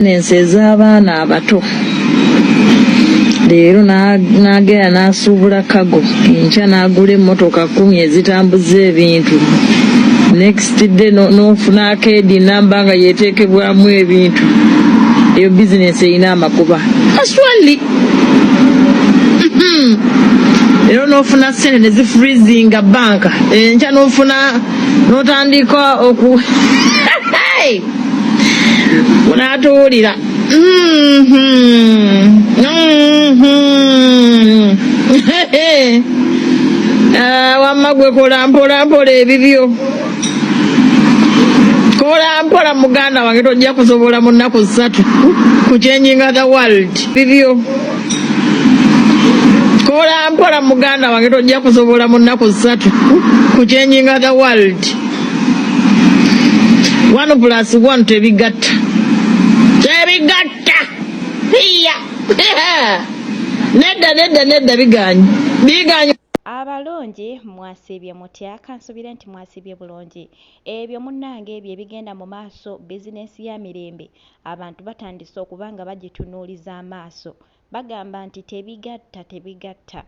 Nense ez'abaana abato leero n'agenda n'asuubula kago enkya n'agula emmotoka 10 ezitambuza ebintu next day n'ofuna akeedi namba nga yeeteekebwamu ebintu eyo bizinesi erina amakuba aswali leero n'ofuna ssente ne zifreezinga banka enkya n'ofuna n'otandika unaatuwulira wamma gwe kola mpola ebibyo kola mpola muganda wange tojja kusobola mu nnaku 3 ku changing the world bibyo kola mpola muganda wange tojja kusobola mu nnaku 3 ku changing the world 1+1 tebigatta iya nedda biganye abalonji mwasibye mutya kansubira nti mwasibye bulungi ebyo munnange ebyo ebigenda mu maaso bizinesi ya mirembe abantu batandise okubanga bagitunuuliza amaaso bagamba nti tebigatta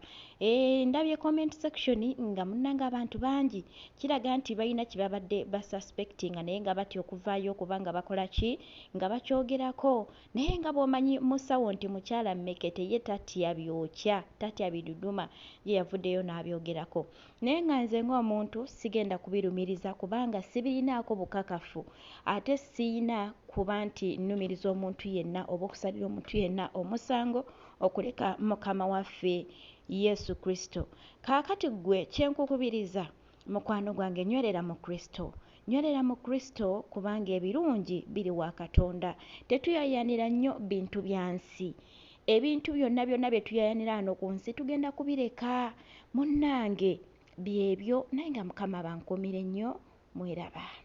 ndabye comment section nga munnanga abantu bangi kiraga nti balina kibabadde basuspectinga naye nga batya okuvaayo okubanga bakola ki nga bakyogerako naye nga bw'omanyi musawo nti mukyala mmekete ye tatya byokya tatya biduduma ye yavuddeyo n'abyogerako naye nga nze ng'omuntu sigenda kubirumiriza kubanga sibirinaako bukakafu ate siina kuba nti nnumiriza omuntu yenna oba okusalira omuntu yenna omusango okuleka mukama waffe Yesu Kristo. Kaakati gwe kyenkukubiriza mukwano gwange nywerera mu Kristo kubanga ebirungi biri wa Katonda. Tetuyayanira nnyo bintu bya nsi. Ebintu byonna bye tuyayanira wano ku nsi tugenda kubireka munnange byebyo naye nga mukama bankumire nnyo mweraba.